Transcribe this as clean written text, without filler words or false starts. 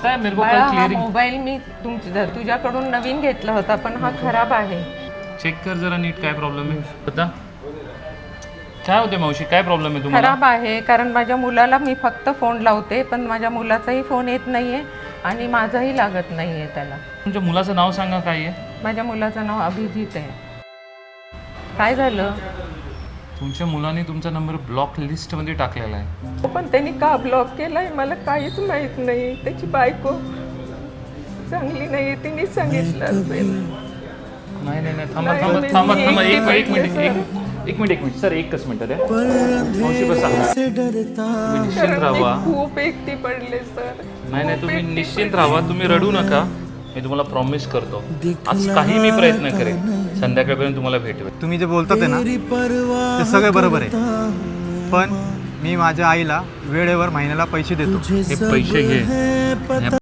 काय मेरे को बाळा, कल हा क्लियरिंग मोबाईल मी तुझ्याकडून नवीन घेतला होता पण हा खराब आहे. चेक कर जरा नीट काय प्रॉब्लेम आहे बता. काय होते मावशी, काय प्रॉब्लेम आहे तुम्हाला? खराब आहे कारण माझ्या मुलाला मी फक्त फोन लावते पण माझ्या मुलाचाही फोन येत नाहीये आणि माझाही लागत नाहीये त्याला. तुमच्या मुलाचं नाव सांगा काय आहे? माझ्या मुलाचं नाव अभिजित आहे. काय झालं? तुमच्या मुलाने तुमचा नंबर ब्लॉक लिस्टमध्ये टाकलेला आहे. पण त्यांनी का ब्लॉक केलाय मला काहीच माहित नाही. त्याची बायको चांगली नाही तिनेच सांगितलं असेल. नाही नाही नाही थांबा नाही, थांबा नाही, थांबा मी थांबा एक एकटी मिनिट पडले, एक मिनिट सर एकच मिनिट द्या. मावशी बसा. तुम्ही निश्चिंत कारण राहा. मी खूप एकटी पडले सर. नाही नाही खूप तुम्ही एकटी निश्चिंत राहा, तुम्ही रडू नका. मी तुम्हाला प्रॉमिस करतो आज काही मी प्रयत्न करेन संध्याकाळपर्यंत तुम्हाला भेटेल. तुम्ही जे बोलतात आहे ना ते सगळे बरोबर आहे, पण मी माझ्या आईला वेळेवर महिन्याला पैसे देतो. हे पैसे घे.